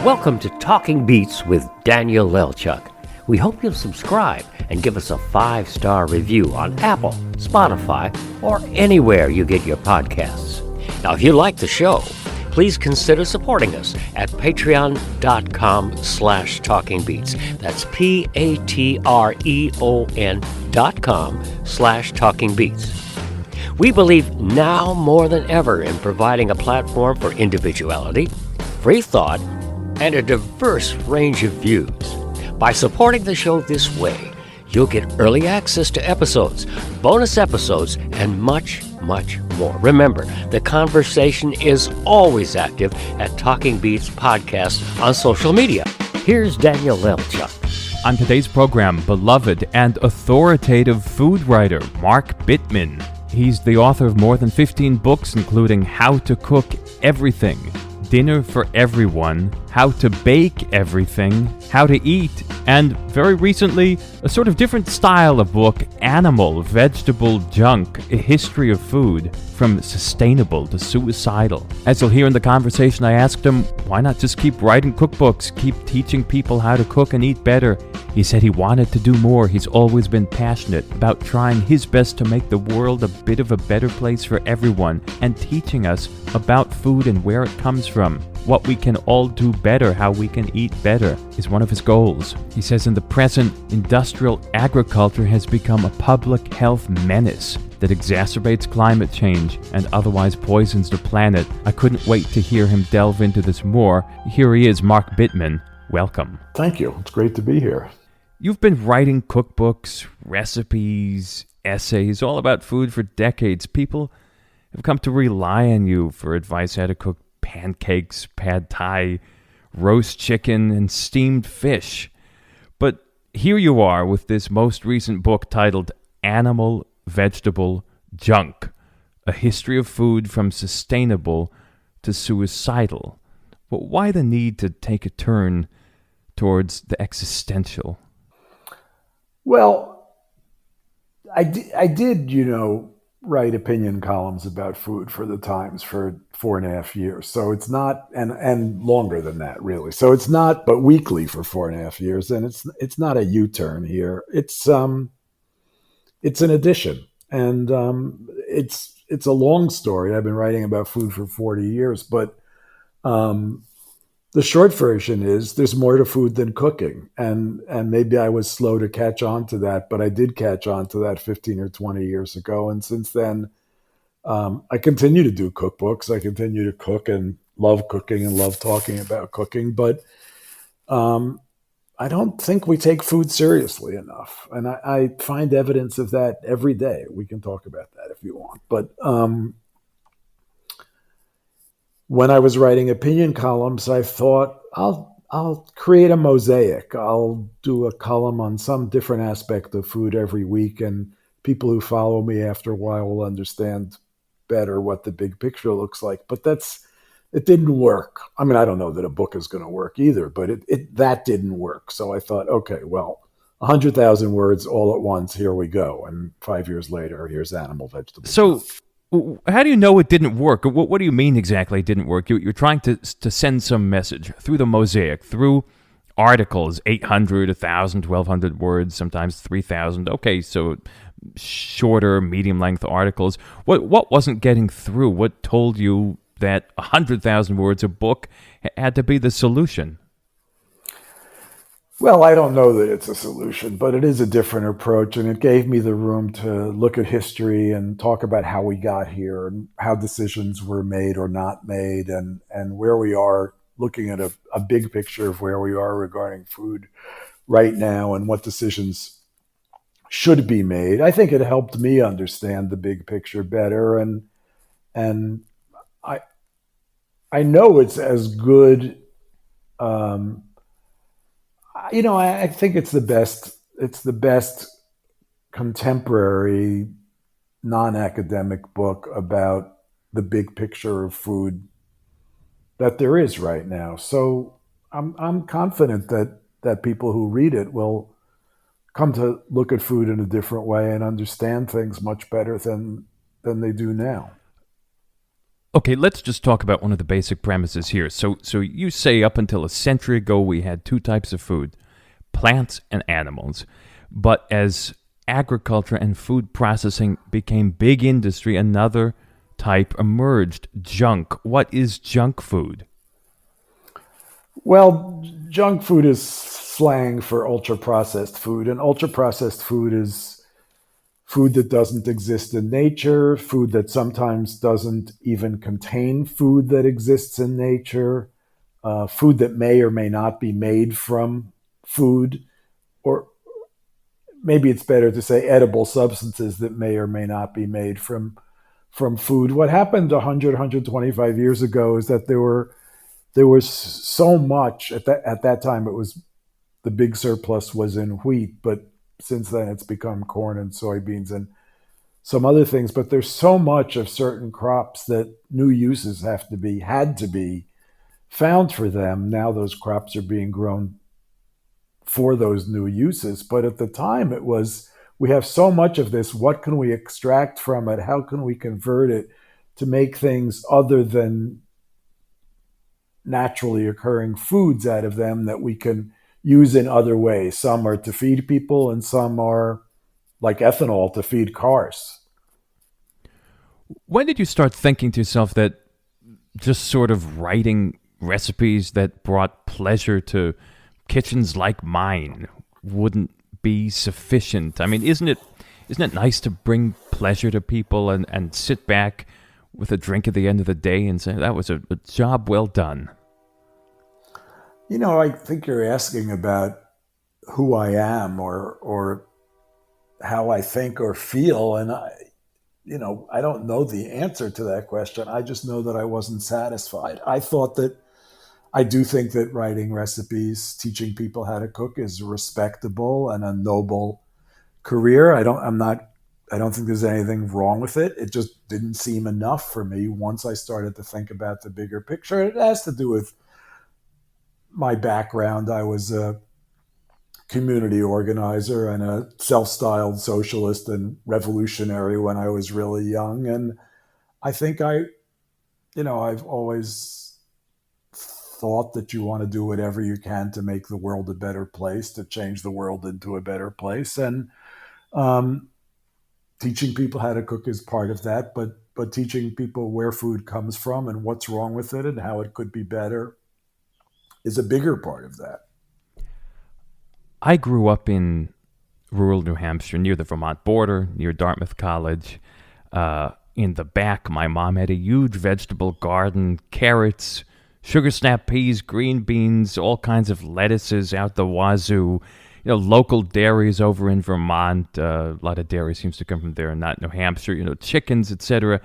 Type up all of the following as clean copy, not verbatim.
Welcome to Talking Beats with Daniel Lelchuk. We hope you'll subscribe and give us a 5-star review on Apple, Spotify, or anywhere you get your podcasts. Now, if you like the show, please consider supporting us at patreon.com/talkingbeats. That's patreon.com/talkingbeats. We believe now more than ever in providing a platform for individuality, free thought, and a diverse range of views. By supporting the show this way, you'll get early access to episodes, bonus episodes, and much, much more. Remember, the conversation is always active at Talking Beats Podcast on social media. Here's Daniel Lelchuk. On today's program, beloved and authoritative food writer Mark Bittman. He's the author of more than 15 books, including How to Cook Everything, Dinner for Everyone, How to Bake Everything, How to Eat, and very recently, a sort of different style of book, Animal, Vegetable, Junk, A History of Food, from Sustainable to Suicidal. As you'll hear in the conversation, I asked him, why not just keep writing cookbooks, keep teaching people how to cook and eat better? He said he wanted to do more. He's always been passionate about trying his best to make the world a bit of a better place for everyone and teaching us about food and where it comes from. What we can all do better, how we can eat better, is one of his goals. He says in the present, industrial agriculture has become a public health menace that exacerbates climate change and otherwise poisons the planet. I couldn't wait to hear him delve into this more. Here he is, Mark Bittman. Welcome. Thank you. It's great to be here. You've been writing cookbooks, recipes, essays, all about food for decades. People have come to rely on you for advice how to cook pancakes, pad thai, roast chicken, and steamed fish. But here you are with this most recent book titled Animal, Vegetable, Junk, A History of Food from Sustainable to Suicidal. But why the need to take a turn towards the existential? Well, I did, write opinion columns about food for the Times for 4.5 years. So it's not, and longer than that, really. So it's not, but weekly for 4.5 years. And it's not a U-turn here. It's an addition. And it's a long story. I've been writing about food for 40 years, but the short version is there's more to food than cooking. And maybe I was slow to catch on to that, but I did catch on to that 15 or 20 years ago. And since then, I continue to do cookbooks. I continue to cook and love cooking and love talking about cooking. But I don't think we take food seriously enough. And I find evidence of that every day. We can talk about that if you want. But when I was writing opinion columns, I thought I'll create a mosaic. I'll do a column on some different aspect of food every week, and people who follow me after a while will understand better what the big picture looks like. But it didn't work. I mean, I don't know that a book is going to work either, but that didn't work. So I thought, okay, well, 100,000 words all at once. Here we go. And 5 years later, here's Animal, Vegetable. So how do you know it didn't work? What do you mean exactly it didn't work? You're trying to send some message through the mosaic, through articles, 800, 1,000, 1,200 words, sometimes 3,000. Okay, so shorter, medium-length articles. What wasn't getting through? What told you that 100,000 words, a book, had to be the solution? Well, I don't know that it's a solution, but it is a different approach, and it gave me the room to look at history and talk about how we got here and how decisions were made or not made, and where we are, looking at a big picture of where we are regarding food right now and what decisions should be made. I think it helped me understand the big picture better, and I know it's as good. I think it's the best. It's the best contemporary, non-academic book about the big picture of food that there is right now. So I'm confident that people who read it will come to look at food in a different way and understand things much better than they do now. Okay, let's just talk about one of the basic premises here. So you say up until a century ago we had two types of food, plants and animals. But as agriculture and food processing became big industry, another type emerged, junk. What is junk food? Well, junk food is slang for ultra processed food, and ultra processed food is food that doesn't exist in nature, food that sometimes doesn't even contain food that exists in nature, food that may or may not be made from food, or maybe it's better to say edible substances that may or may not be made from food. What happened 100, 125 years ago is that there was so much at that time. It was the big surplus was in wheat, but since then it's become corn and soybeans and some other things. But there's so much of certain crops that new uses had to be found for them. Now those crops are being grown for those new uses. But at the time it was, we have so much of this. What can we extract from it? How can we convert it to make things other than naturally occurring foods out of them that we can use in other ways? Some are to feed people and some are like ethanol to feed cars. When did you start thinking to yourself that just sort of writing recipes that brought pleasure to kitchens like mine wouldn't be sufficient? I mean, isn't it nice to bring pleasure to people and sit back with a drink at the end of the day and say, that was a job well done? I think you're asking about who I am or how I think or feel. And I don't know the answer to that question. I just know that I wasn't satisfied. I do think that writing recipes, teaching people how to cook is respectable and a noble career. I don't think there's anything wrong with it. It just didn't seem enough for me once I started to think about the bigger picture. It has to do with my background. I was a community organizer and a self-styled socialist and revolutionary when I was really young. And I think I've always thought that you want to do whatever you can to make the world a better place, to change the world into a better place. And teaching people how to cook is part of that, but teaching people where food comes from and what's wrong with it and how it could be better is a bigger part of that. I grew up in rural New Hampshire, near the Vermont border, near Dartmouth College. In the back, my mom had a huge vegetable garden, carrots, sugar snap peas, green beans, all kinds of lettuces out the wazoo. Local dairies over in Vermont. A lot of dairy seems to come from there, not New Hampshire. Chickens, etc.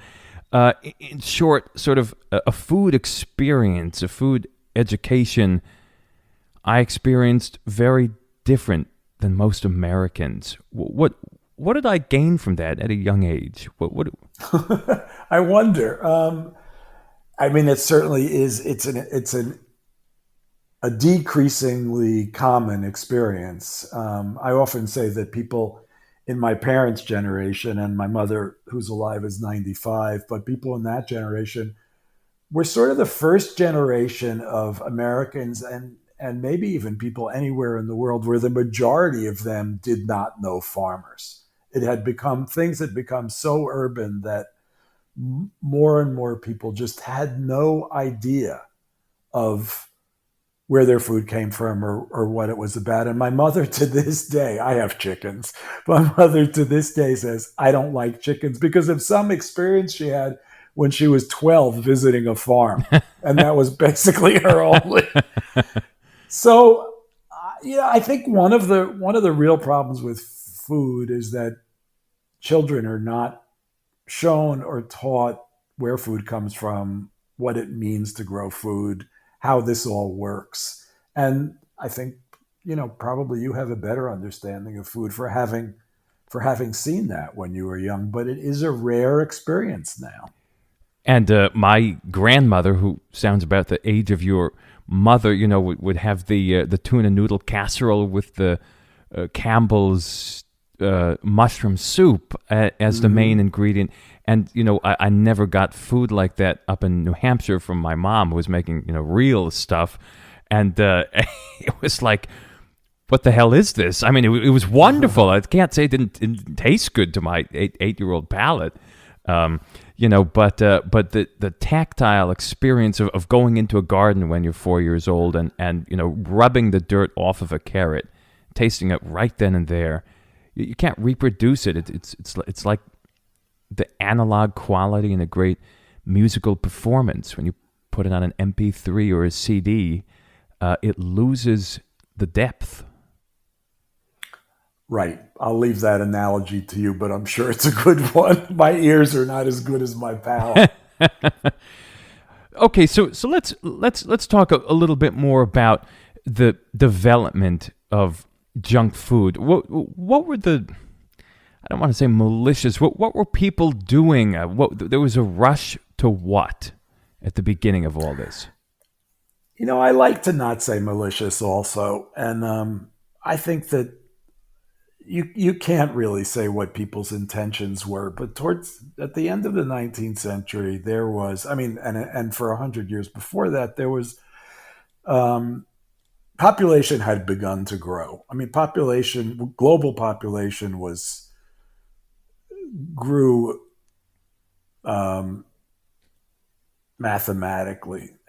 In short, sort of a food experience, a food education I experienced very different than most Americans. What did I gain from that at a young age? What I wonder. I mean, it certainly is. It's a decreasingly common experience. I often say that people in my parents' generation, and my mother, who's alive, is 95, but people in that generation were sort of the first generation of Americans and maybe even people anywhere in the world where the majority of them did not know farmers. Things had become so urban that more and more people just had no idea of where their food came from or what it was about. And my mother to this day, I have chickens, my mother to this day says, I don't like chickens because of some experience she had when she was 12 visiting a farm. And that was basically her only. So, I think one of the real problems with food is that children are not shown or taught where food comes from, what it means to grow food, how this all works. And I think, probably you have a better understanding of food for having seen that when you were young, but it is a rare experience now. And my grandmother, who sounds about the age of your mother, would have the tuna noodle casserole with the Campbell's mushroom soup as the main ingredient. And, I never got food like that up in New Hampshire from my mom, who was making, real stuff. And it was like, what the hell is this? I mean, it was wonderful. I can't say it didn't taste good to my eight-year-old palate. But the tactile experience of going into a garden when you're 4 years old and rubbing the dirt off of a carrot, tasting it right then and there, you can't reproduce it. It's like the analog quality in a great musical performance. When you put it on an MP3 or a CD, it loses the depth. Right. I'll leave that analogy to you, but I'm sure it's a good one. My ears are not as good as my palate. Okay, so let's talk a little bit more about the development of junk food. What were the, I don't want to say malicious, what were people doing? There was a rush to what at the beginning of all this? I like to not say malicious also. And I think that you can't really say what people's intentions were, but at the end of the 19th century, there was, and for 100 years before that, there was, population had begun to grow. Global population grew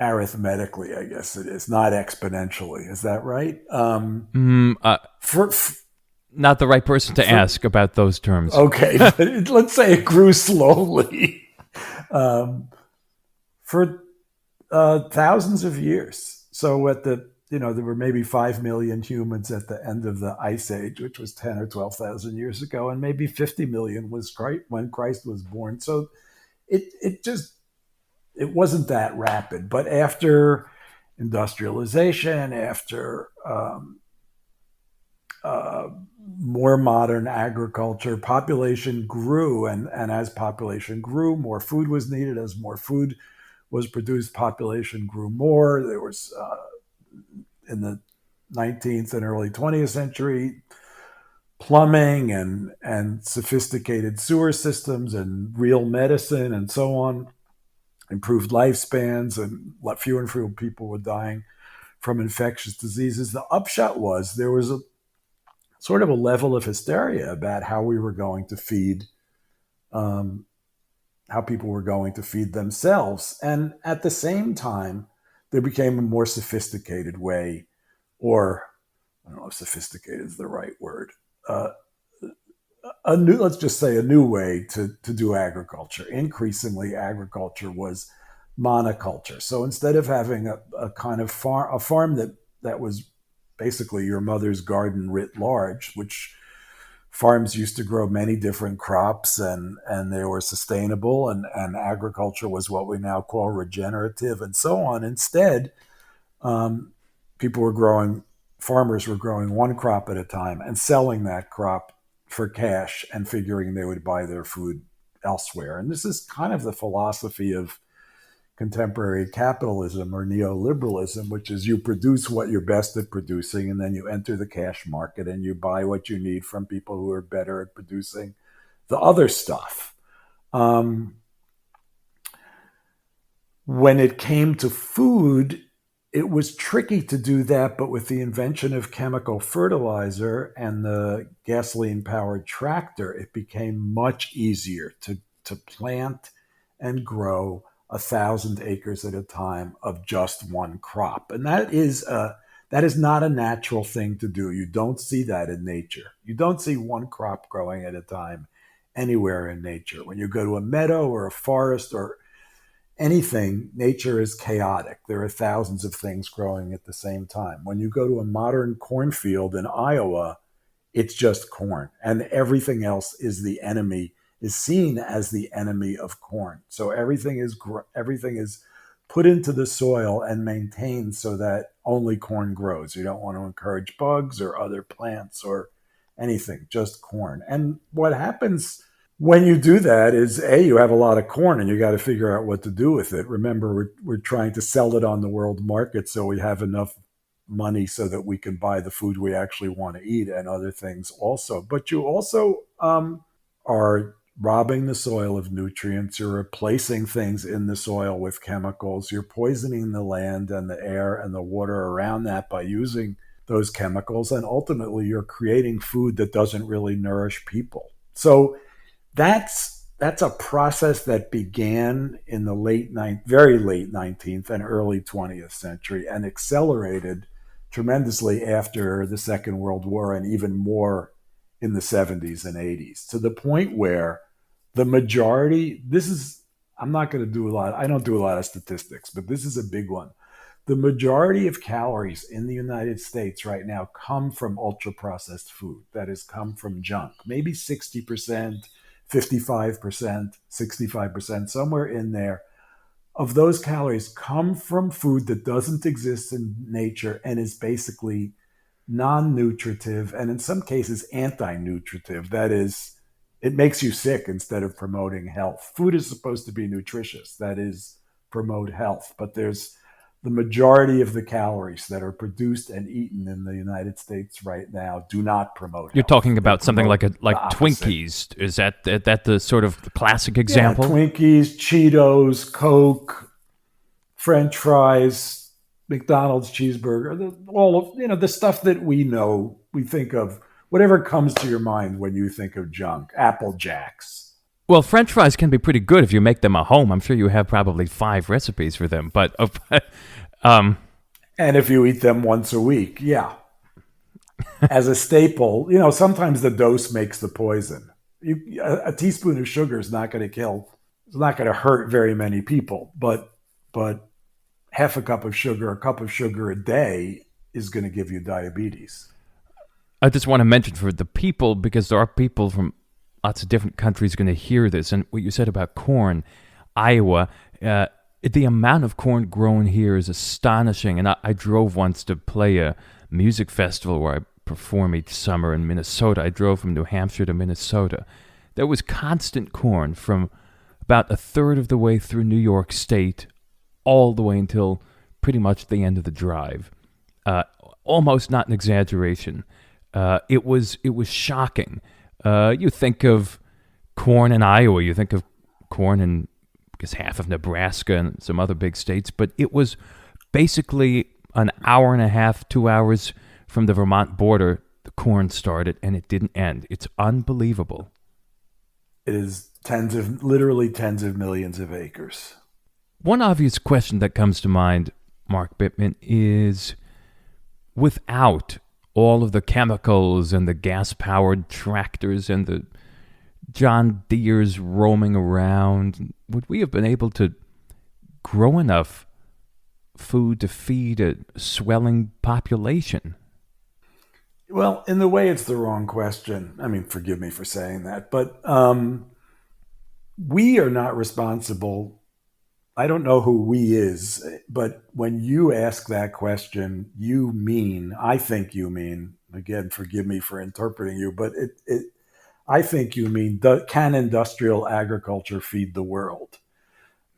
arithmetically, I guess it is, not exponentially. Is that right? Not the right person to ask about those terms. Okay, but let's say it grew slowly for thousands of years. So there were maybe 5 million humans at the end of the Ice Age, which was 10 or 12,000 years ago, and maybe 50 million was when Christ was born. So it wasn't that rapid. But after industrialization, after more modern agriculture, population grew, and as population grew, more food was needed. As more food was produced, population grew more. There was, in the 19th and early 20th century, plumbing and sophisticated sewer systems and real medicine and so on, improved lifespans, and fewer and fewer people were dying from infectious diseases. The upshot was there was a sort of a level of hysteria about how we were going to feed, how people were going to feed themselves. And at the same time, there became a more sophisticated way, or I don't know if sophisticated is the right word, let's just say a new way to do agriculture. Increasingly, agriculture was monoculture. So instead of having a kind of farm that was basically your mother's garden writ large, which farms used to grow many different crops and they were sustainable, and agriculture was what we now call regenerative and so on. Instead, farmers were growing one crop at a time and selling that crop for cash and figuring they would buy their food elsewhere. And this is kind of the philosophy of contemporary capitalism or neoliberalism, which is you produce what you're best at producing, and then you enter the cash market and you buy what you need from people who are better at producing the other stuff. When it came to food, it was tricky to do that, but with the invention of chemical fertilizer and the gasoline-powered tractor, it became much easier to plant and grow 1,000 acres at a time of just one crop. And that is not a natural thing to do. You don't see that in nature. You don't see one crop growing at a time anywhere in nature. When you go to a meadow or a forest or anything, nature is chaotic. There are thousands of things growing at the same time. When you go to a modern cornfield in Iowa, it's just corn, and everything else is seen as the enemy of corn. So everything is put into the soil and maintained so that only corn grows. You don't want to encourage bugs or other plants or anything, just corn. And what happens when you do that is, you have a lot of corn and you got to figure out what to do with it. Remember, we're trying to sell it on the world market, so we have enough money so that we can buy the food we actually want to eat and other things also. But you also are robbing the soil of nutrients. You're replacing things in the soil with chemicals. You're poisoning the land and the air and the water around that by using those chemicals. And ultimately, you're creating food that doesn't really nourish people. So that's a process that began in the very late 19th and early 20th century and accelerated tremendously after the Second World War and even more in the 70s and 80s, to the point where the majority, I'm not going to do a lot, I don't do a lot of statistics, but this is a big one. The majority of calories in the United States right now come from ultra processed food, that is, come from junk. Maybe 60%, 55%, 65%, somewhere in there of those calories come from food that doesn't exist in nature and is basically non-nutritive and in some cases anti-nutritive. That is, it makes you sick instead of promoting health. Food is supposed to be nutritious, that is, promote health. But there's the majority of the calories that are produced and eaten in the United States right now do not promote health. You're talking about They something promote like the opposite. Twinkies. Is that the sort of classic example? Yeah, Twinkies, Cheetos, Coke, French fries, McDonald's cheeseburger, all of the stuff that we know, we think of, whatever comes to your mind when you think of junk. Apple Jacks. Well, French fries can be pretty good if you make them at home. I'm sure you have probably 5 recipes for them. But And if you eat them once a week, yeah. As a staple, sometimes the dose makes the poison. A teaspoon of sugar is not going to kill, it's not going to hurt very many people, but half a cup of sugar, a cup of sugar a day is going to give you diabetes. I just want to mention for the people, because there are people from lots of different countries going to hear this, and what you said about corn, Iowa, the amount of corn grown here is astonishing. And I drove once to play a music festival where I perform each summer in Minnesota. I drove from New Hampshire to Minnesota. There was constant corn from about a third of the way through New York State all the way until pretty much the end of the drive. Almost not an exaggeration. It was shocking. You think of corn in Iowa, you think of corn in, I guess, half of Nebraska and some other big states, but it was basically an hour and a half, 2 hours from the Vermont border, the corn started, and it didn't end. It's unbelievable. It is literally tens of millions of acres. One obvious question that comes to mind, Mark Bittman, is without all of the chemicals and the gas-powered tractors and the John Deere's roaming around, would we have been able to grow enough food to feed a swelling population? Well, in the way, it's the wrong question. I mean, forgive me for saying that, but we are not responsible. I don't know who we is, but when you ask that question, I think you mean, again, forgive me for interpreting you, but I think you mean, can industrial agriculture feed the world?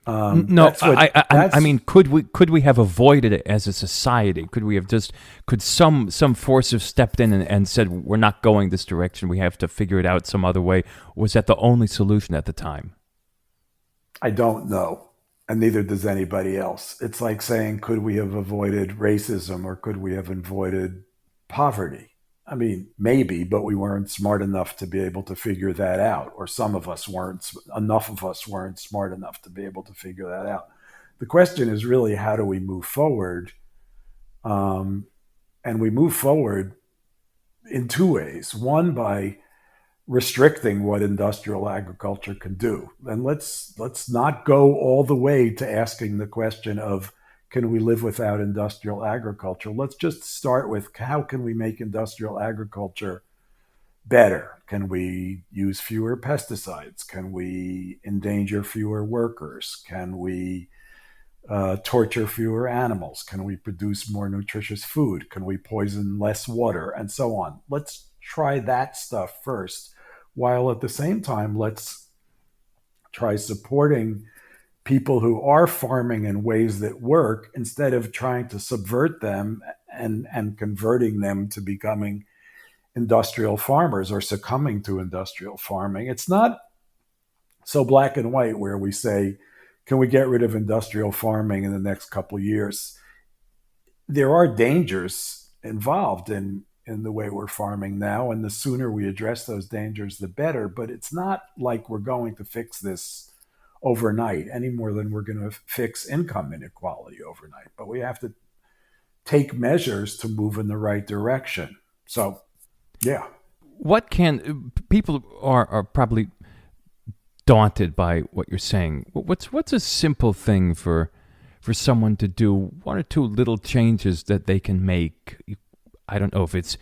No, I mean, could we have avoided it as a society? Could some force have stepped in and said, we're not going this direction, we have to figure it out some other way? Was that the only solution at the time? I don't know, and neither does anybody else. It's like saying, could we have avoided racism or could we have avoided poverty? I mean, maybe, but we weren't smart enough to be able to figure that out, or some of us weren't. Enough of us weren't smart enough to be able to figure that out. The question is really, how do we move forward? And we move forward in 2 ways. One, by restricting what industrial agriculture can do. And let's not go all the way to asking the question of, can we live without industrial agriculture? Let's just start with, how can we make industrial agriculture better? Can we use fewer pesticides? Can we endanger fewer workers? Can we torture fewer animals? Can we produce more nutritious food? Can we poison less water? And so on. Let's try that stuff first, while at the same time, let's try supporting people who are farming in ways that work, instead of trying to subvert them and converting them to becoming industrial farmers or succumbing to industrial farming. It's not so black and white where we say, can we get rid of industrial farming in the next couple of years? There are dangers involved in the way we're farming now, and the sooner we address those dangers, the better. But it's not like we're going to fix this overnight any more than we're going to fix income inequality overnight. But we have to take measures to move in the right direction. So, yeah. What can people are probably daunted by what you're saying. What's a simple thing for someone to do? One or two little changes that they can make. I don't know if it's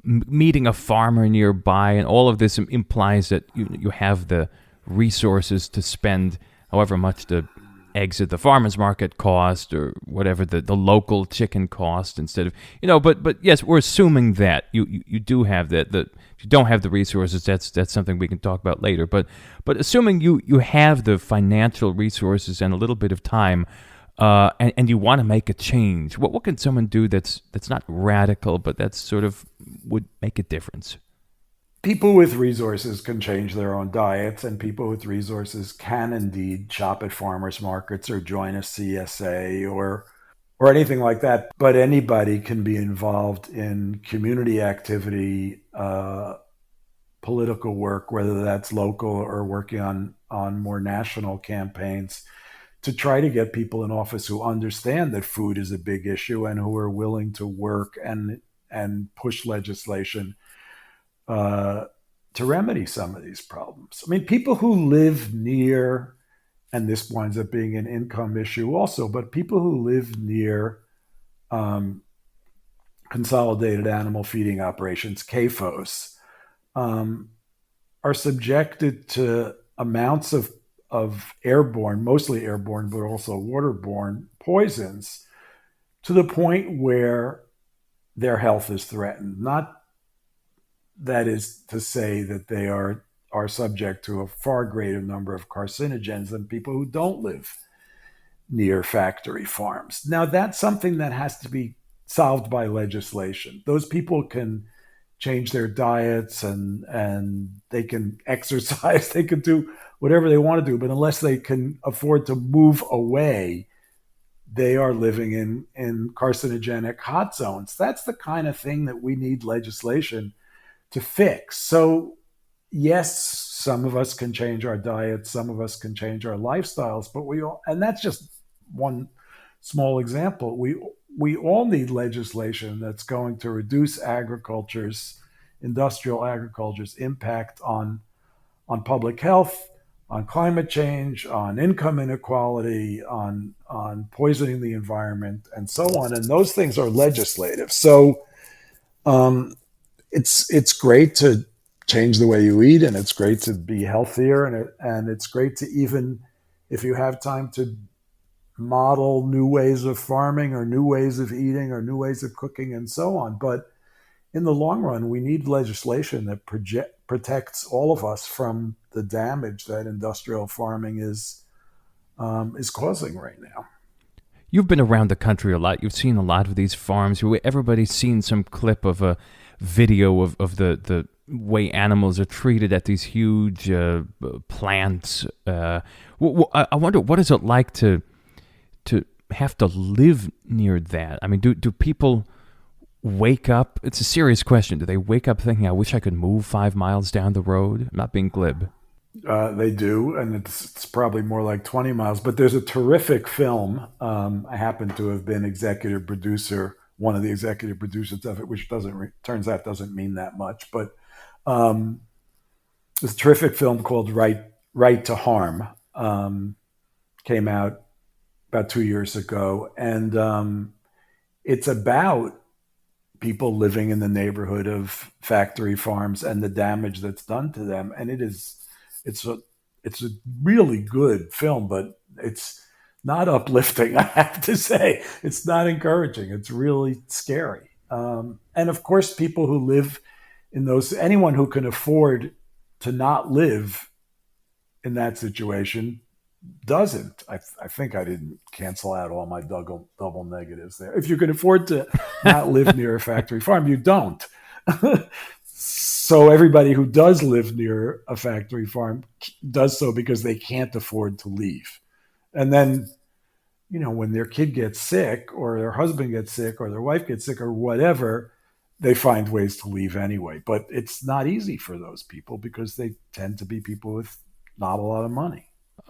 meeting a farmer nearby, and all of this implies that you have the resources to spend however much the eggs at the farmer's market cost or whatever the local chicken cost instead of, but yes, we're assuming that you do have that. If you don't have the resources, that's something we can talk about later. But assuming you have the financial resources and a little bit of time, and you want to make a change, what can someone do that's not radical, but that's sort of would make a difference? People with resources can change their own diets, and people with resources can indeed shop at farmers markets or join a CSA or anything like that. But anybody can be involved in community activity, political work, whether that's local or working on more national campaigns, to try to get people in office who understand that food is a big issue and who are willing to work and push legislation to remedy some of these problems. I mean, people who live near, and this winds up being an income issue also, but people who live near consolidated animal feeding operations, CAFOs, are subjected to amounts of airborne, mostly airborne, but also waterborne poisons to the point where their health is threatened. Not that is to say that they are subject to a far greater number of carcinogens than people who don't live near factory farms. Now, that's something that has to be solved by legislation. Those people can change their diets and they can exercise, they can do whatever they want to do, but unless they can afford to move away, they are living in carcinogenic hot zones. That's the kind of thing that we need legislation to fix. So yes, some of us can change our diets, some of us can change our lifestyles, but and that's just one small example. We all need legislation that's going to reduce industrial agriculture's impact on public health, on climate change, on income inequality, on poisoning the environment, and so on. And those things are legislative. So it's great to change the way you eat, and it's great to be healthier, and it's great to, even if you have time, to model new ways of farming or new ways of eating or new ways of cooking and so on. But in the long run, we need legislation that protects all of us from the damage that industrial farming is causing right now. You've been around the country a lot. You've seen a lot of these farms. Everybody's seen some clip of a video of the way animals are treated at these huge plants. I wonder, what is it like to have to live near that? I mean, do people wake up? It's a serious question. Do they wake up thinking, I wish I could move 5 miles down the road? I'm not being glib. They do, and it's probably more like 20 miles. But there's a terrific film. I happen to have been executive producer, one of the executive producers of it, which turns out doesn't mean that much. But this terrific film called Right to Harm came out about 2 years ago, and it's about people living in the neighborhood of factory farms and the damage that's done to them. And it's a really good film, but it's not uplifting, I have to say. It's not encouraging. It's really scary. And of course, people who live in anyone who can afford to not live in that situation doesn't. I think I didn't cancel out all my double negatives there. If you can afford to not live near a factory farm, you don't. So everybody who does live near a factory farm does so because they can't afford to leave. And then, when their kid gets sick or their husband gets sick or their wife gets sick or whatever, they find ways to leave anyway. But it's not easy for those people because they tend to be people with not a lot of money.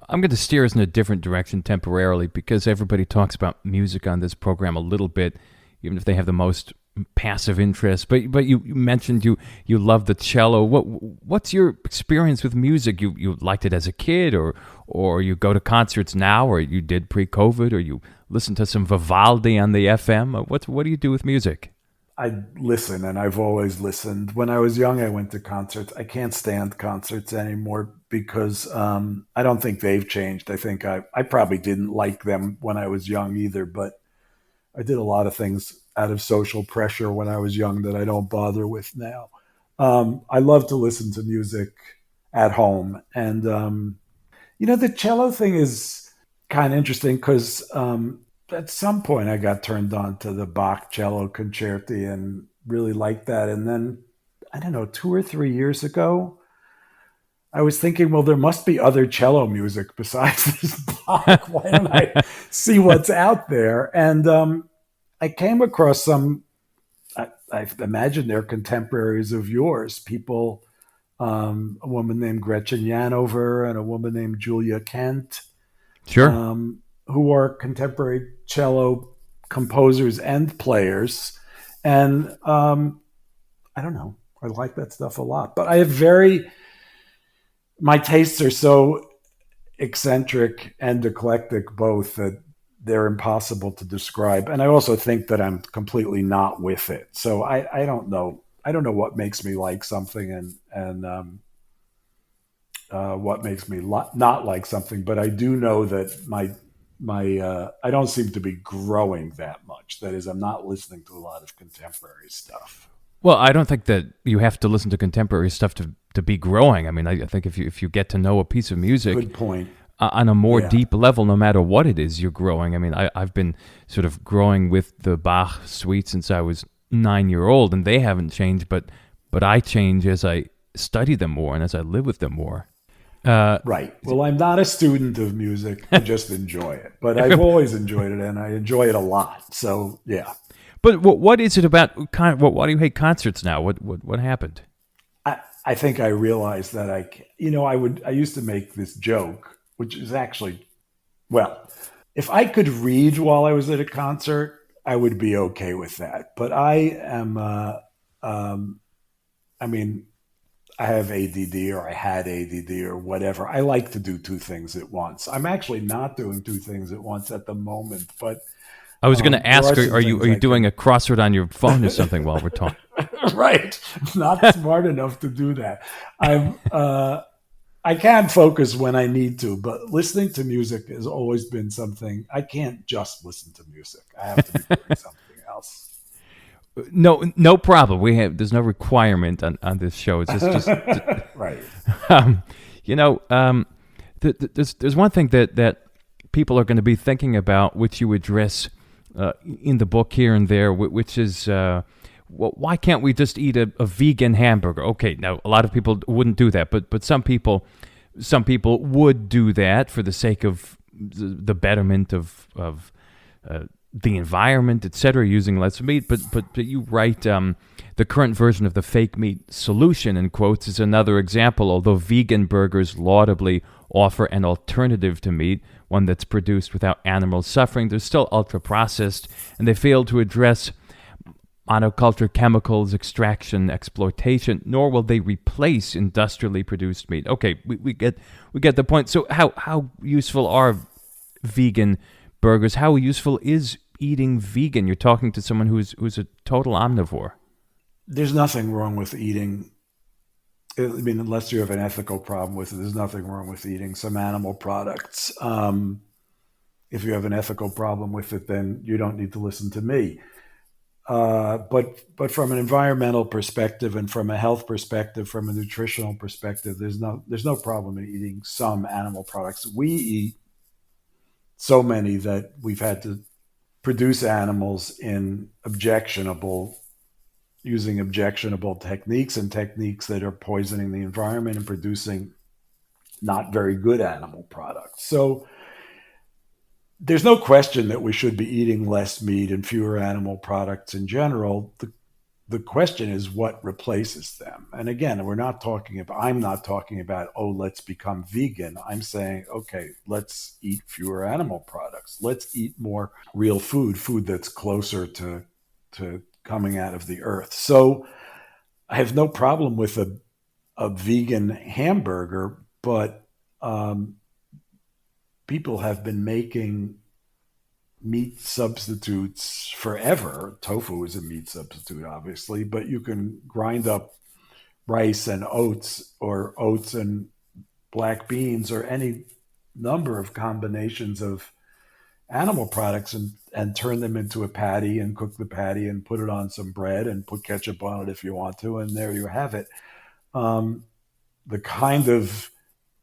I'm going to steer us in a different direction temporarily because everybody talks about music on this program a little bit, even if they have the most passive interest. But you mentioned you love the cello. What's your experience with music? You liked it as a kid, or you go to concerts now, or you did pre-COVID, or you listen to some Vivaldi on the FM? What do you do with music? I listen, and I've always listened. When I was young, I went to concerts. I can't stand concerts anymore because I don't think they've changed. I think I probably didn't like them when I was young either, but I did a lot of things out of social pressure when I was young that I don't bother with now. I love to listen to music at home. And, the cello thing is kind of interesting because at some point I got turned on to the Bach cello concerti and really liked that. And then, I don't know, 2 or 3 years ago, I was thinking, well, there must be other cello music besides this Bach. Why don't I see what's out there? And I came across some, I imagine they're contemporaries of yours, people, a woman named Gretchen Yanover and a woman named Julia Kent, Sure. who are contemporary cello composers and players. And I don't know, I like that stuff a lot. But my tastes are so eccentric and eclectic both that they're impossible to describe. And I also think that I'm completely not with it. So I don't know. I don't know what makes me like something and what makes me not like something. But I do know that my I don't seem to be growing that much. That is, I'm not listening to a lot of contemporary stuff. Well, I don't think that you have to listen to contemporary stuff to be growing. I mean, I think if you get to know a piece of music, Good point. On a more deep level, no matter what it is, you're growing. I mean, I've been sort of growing with the Bach suite since I was 9-year-old, and they haven't changed, but I change as I study them more and as I live with them more. Right. Well, I'm not a student of music. I just enjoy it. But I've always enjoyed it, and I enjoy it a lot. So, yeah. But what is it about? Why do you hate concerts now? What happened? I think I realized that I used to make this joke, which is actually, well, if I could read while I was at a concert, I would be okay with that. But I am, I mean, I have ADD or I had ADD or whatever. I like to do two things at once. I'm actually not doing two things at once at the moment, but I was going to ask, are you doing a crossword on your phone or something while we're talking? Right. Not smart enough to do that. I can focus when I need to, but listening to music has always been something. I can't just listen to music. I have to be doing something else. No problem. There's no requirement on this show. It's just right. There's one thing that people are going to be thinking about, which you address in the book here and there, which is why can't we just eat a vegan hamburger? Okay, now a lot of people wouldn't do that, but some people would do that for the sake of the betterment of the environment, etc., using less meat. But you write the current version of the fake meat solution, in quotes, is another example. Although vegan burgers laudably offer an alternative to meat, one that's produced without animal suffering, they're still ultra-processed, and they fail to address monoculture, chemicals, extraction, exploitation, nor will they replace industrially produced meat. Okay, we get the point. So how useful are vegan burgers? How useful is eating vegan? You're talking to someone who's a total omnivore. There's nothing wrong with eating. I mean, unless you have an ethical problem with it, there's nothing wrong with eating some animal products. If you have an ethical problem with it, then you don't need to listen to me. But from an environmental perspective and from a health perspective, from a nutritional perspective, there's no problem in eating some animal products. We eat so many that we've had to produce animals in objectionable using objectionable techniques and techniques that are poisoning the environment and producing not very good animal products. So there's no question that we should be eating less meat and fewer animal products in general. The question is what replaces them. And again, I'm not talking about, oh, let's become vegan. I'm saying, okay, let's eat fewer animal products. Let's eat more real food that's closer to coming out of the earth. So I have no problem with a vegan hamburger, but people have been making meat substitutes forever. Tofu is a meat substitute, obviously, but you can grind up rice and oats or oats and black beans or any number of combinations of animal products and turn them into a patty and cook the patty and put it on some bread and put ketchup on it if you want to. And there you have it. The kind of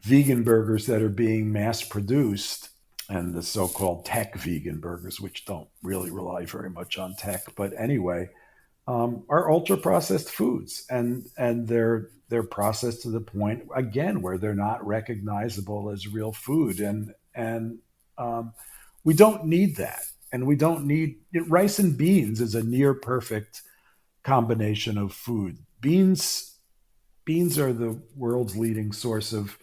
vegan burgers that are being mass produced and the so-called tech vegan burgers, which don't really rely very much on tech, but anyway, are ultra processed foods, and they're processed to the point again where they're not recognizable as real food, and we don't need that, and we don't need rice and beans is a near perfect combination of food. Beans are the world's leading source of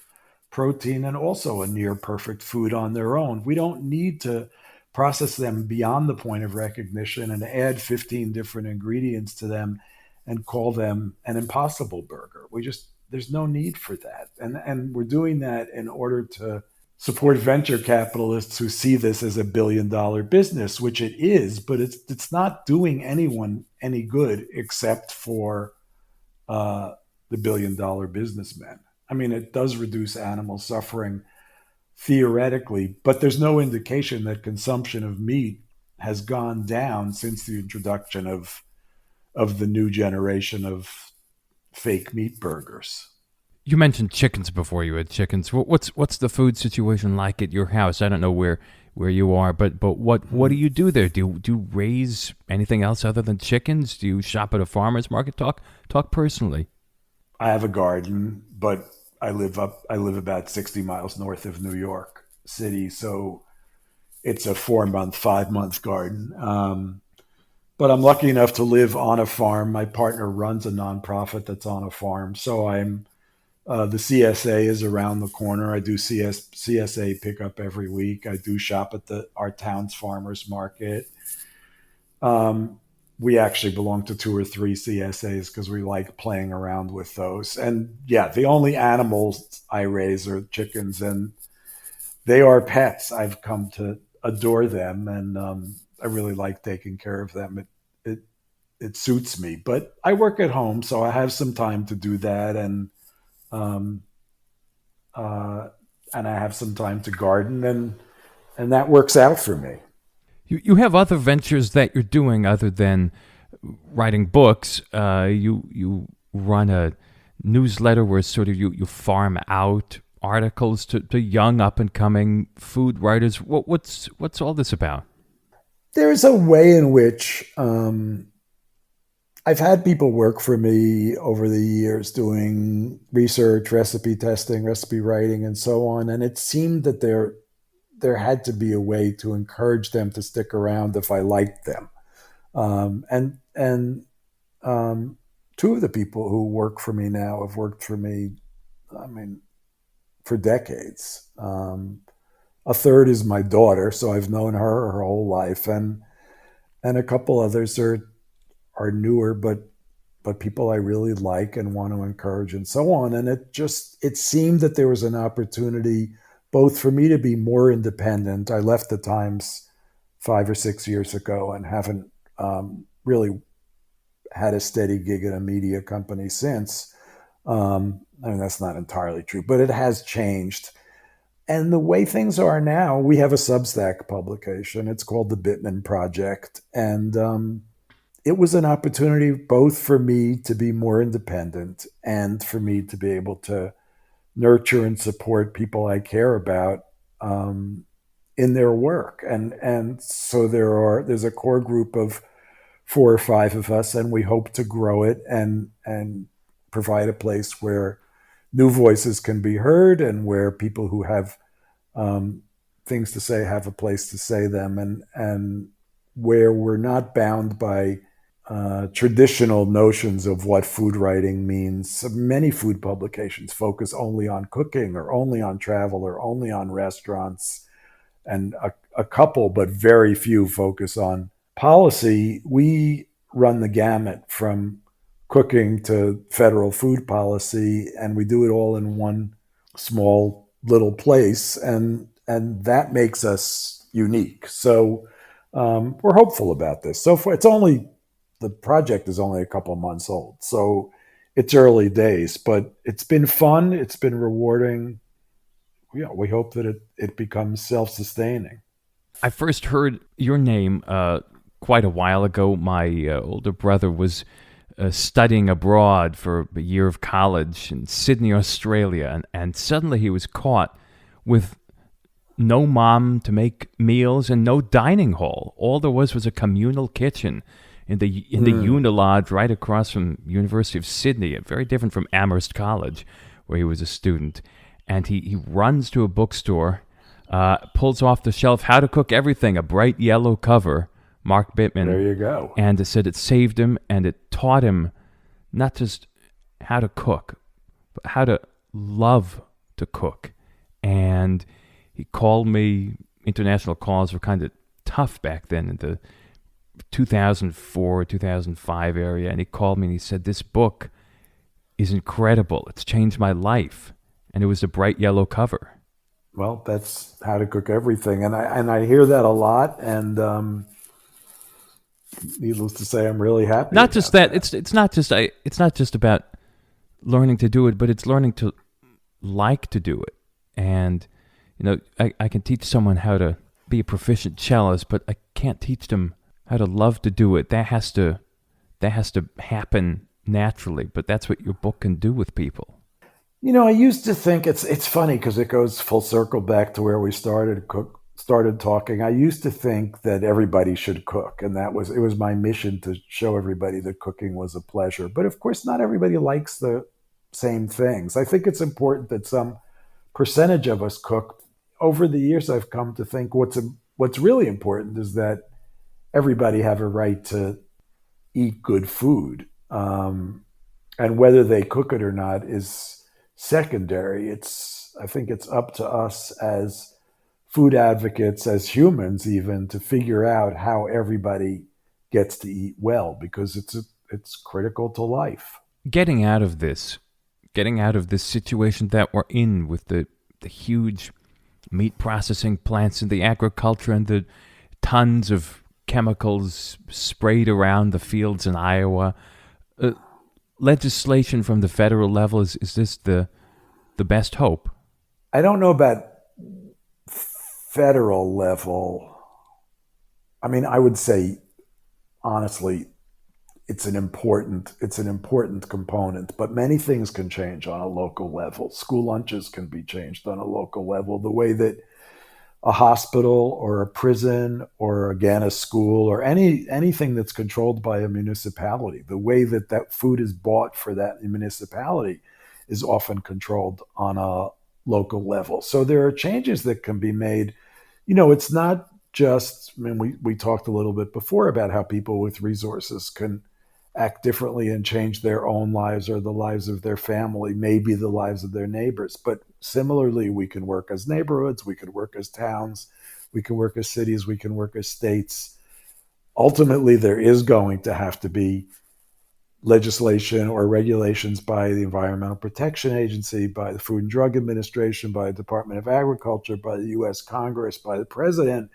protein and also a near perfect food on their own. We don't need to process them beyond the point of recognition and add 15 different ingredients to them and call them an impossible burger. There's no need for that. And we're doing that in order to support venture capitalists who see this as $1 billion business, which it is, but it's not doing anyone any good except for the $1 billion businessmen. I mean, it does reduce animal suffering theoretically, but there's no indication that consumption of meat has gone down since the introduction of the new generation of fake meat burgers. You mentioned chickens before. You had chickens. What's the food situation like at your house? I don't know where you are, but what do you do there? Do you raise anything else other than chickens? Do you shop at a farmer's market? Talk personally. I have a garden, but I live about 60 miles north of New York City, so it's a 4-month, 5-month garden. But I'm lucky enough to live on a farm. My partner runs a nonprofit that's on a farm, so the CSA is around the corner. I do CSA pickup every week. I do shop at our town's farmers market. We actually belong to 2 or 3 CSAs because we like playing around with those. And yeah, the only animals I raise are chickens, and they are pets. I've come to adore them, and I really like taking care of them. It suits me. But I work at home, so I have some time to do that, and I have some time to garden, and that works out for me. You have other ventures that you're doing other than writing books. You run a newsletter where sort of you farm out articles to young up and coming food writers. What's all this about? There's a way in which I've had people work for me over the years doing research, recipe testing, recipe writing, and so on, and it seemed that there had to be a way to encourage them to stick around if I liked them. And 2 of the people who work for me now have worked for me, I mean, for decades. A third is my daughter, so I've known her whole life, and a couple others are newer, but people I really like and want to encourage and so on. And it seemed that there was an opportunity both for me to be more independent. I left the Times 5 or 6 years ago and haven't really had a steady gig at a media company since. I mean, that's not entirely true, but it has changed. And the way things are now, we have a Substack publication. It's called The Bittman Project. And it was an opportunity both for me to be more independent and for me to be able to nurture and support people I care about in their work. And so there's a core group of 4 or 5 of us, and we hope to grow it and provide a place where new voices can be heard and where people who have things to say have a place to say them, and where we're not bound by traditional notions of what food writing means. So many food publications focus only on cooking or only on travel or only on restaurants, and a couple, but very few, focus on policy. We run the gamut from cooking to federal food policy, and we do it all in one small little place, and that makes us unique. So we're hopeful about this. So far, the project is only a couple of months old, so it's early days, but it's been fun. It's been rewarding. Yeah, we hope that it becomes self-sustaining. I first heard your name quite a while ago. My older brother was studying abroad for a year of college in Sydney, Australia, and suddenly he was caught with no mom to make meals and no dining hall. All there was a communal kitchen in the Unilodge right across from University of Sydney, very different from Amherst College, where he was a student. And he runs to a bookstore, pulls off the shelf How to Cook Everything, a bright yellow cover, Mark Bittman. There you go. And it said it saved him, and it taught him not just how to cook, but how to love to cook. And he called me. International calls were kind of tough back then in the 2004, 2005 area. And he called me and he said, "This book is incredible. It's changed my life." And it was a bright yellow cover. Well, that's How to Cook Everything, and I hear that a lot. And needless to say, I'm really happy. Not just that. It's not just about learning to do it, but it's learning to like to do it. And I can teach someone how to be a proficient cellist, but I can't teach them how to love to do it. That has to happen naturally. But that's what your book can do with people. I used to think it's funny because it goes full circle back to where we started talking. I used to think that everybody should cook, and it was my mission to show everybody that cooking was a pleasure. But of course, not everybody likes the same things. I think it's important that some percentage of us cook. Over the years, I've come to think what's really important is that everybody have a right to eat good food, and whether they cook it or not is secondary. I think it's up to us as food advocates, as humans even, to figure out how everybody gets to eat well, because it's critical to life. Getting out of this situation that we're in with the huge meat processing plants and the agriculture and the tons of chemicals sprayed around the fields in Iowa. Legislation from the federal level, is this the best hope? I don't know about federal level. I mean, I would say honestly, it's an important component, but many things can change on a local level. School lunches can be changed on a local level. The way that a hospital or a prison or, again, a school or anything that's controlled by a municipality, the way that food is bought for that municipality is often controlled on a local level. So there are changes that can be made. It's not just, we talked a little bit before about how people with resources can act differently and change their own lives or the lives of their family, maybe the lives of their neighbors. But similarly, we can work as neighborhoods, we can work as towns, we can work as cities, we can work as states. Ultimately, there is going to have to be legislation or regulations by the Environmental Protection Agency, by the Food and Drug Administration, by the Department of Agriculture, by the U.S. Congress, by the President,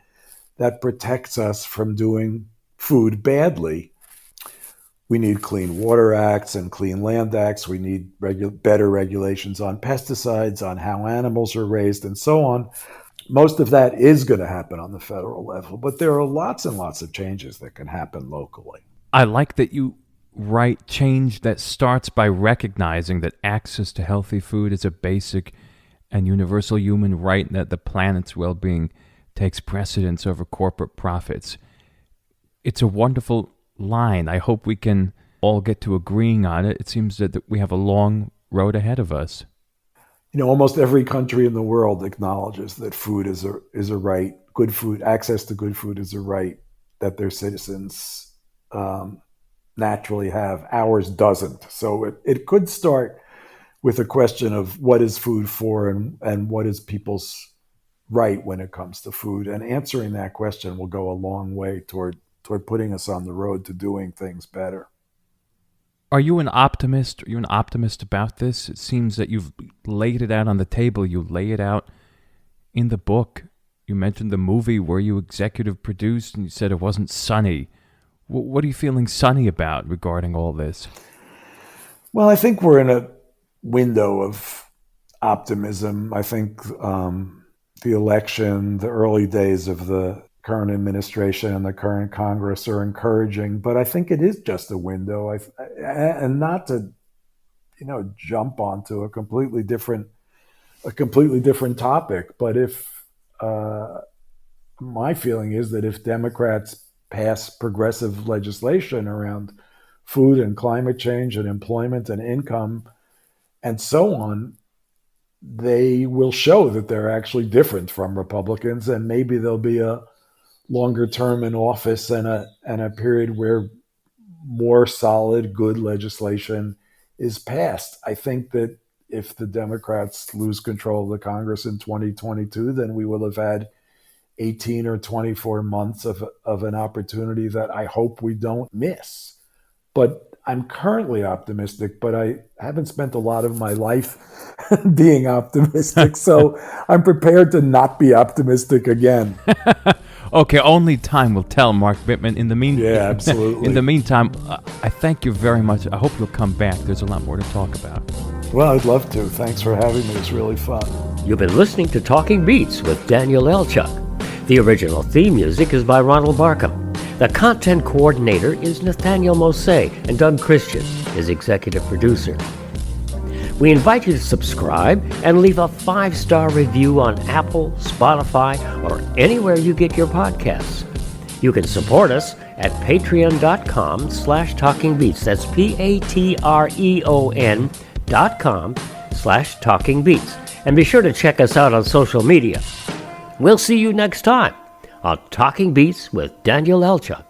that protects us from doing food badly. We need Clean Water Acts and Clean Land Acts. We need better regulations on pesticides, on how animals are raised, and so on. Most of that is going to happen on the federal level, but there are lots and lots of changes that can happen locally. I like that you write change that starts by recognizing that access to healthy food is a basic and universal human right, and that the planet's well-being takes precedence over corporate profits. It's a wonderful line. I hope we can all get to agreeing on it. It seems that we have a long road ahead of us. Almost every country in the world acknowledges that food is a right. Good food, access to good food is a right that their citizens naturally have. Ours doesn't. So it could start with a question of what is food for and what is people's right when it comes to food. And answering that question will go a long way toward putting us on the road to doing things better. Are you an optimist? Are you an optimist about this? It seems that you've laid it out on the table. You lay it out in the book. You mentioned the movie where you executive produced, and you said it wasn't sunny. What are you feeling sunny about regarding all this? Well, I think we're in a window of optimism. I think the election, the early days of the current administration and the current Congress are encouraging, but I think it is just a window. And not to, jump onto a completely different topic. But if my feeling is that if Democrats pass progressive legislation around food and climate change and employment and income and so on, they will show that they're actually different from Republicans, and maybe there'll be a longer term in office and a period where more solid, good legislation is passed. I think that if the Democrats lose control of the Congress in 2022, then we will have had 18 or 24 months of an opportunity that I hope we don't miss. But I'm currently optimistic, but I haven't spent a lot of my life being optimistic, so I'm prepared to not be optimistic again. Okay, only time will tell, Mark Bittman. In the absolutely. In the meantime, I thank you very much. I hope you'll come back. There's a lot more to talk about. Well, I'd love to. Thanks for having me. It's really fun. You've been listening to Talking Beats with Daniel Elchuk. The original theme music is by Ronald Barkham. The content coordinator is Nathaniel Mose, and Doug Christian is executive producer. We invite you to subscribe and leave a 5-star review on Apple, Spotify, or anywhere you get your podcasts. You can support us at patreon.com/talkingbeats. That's patreon.com/talkingbeats. And be sure to check us out on social media. We'll see you next time on Talking Beats with Daniel Elchuk.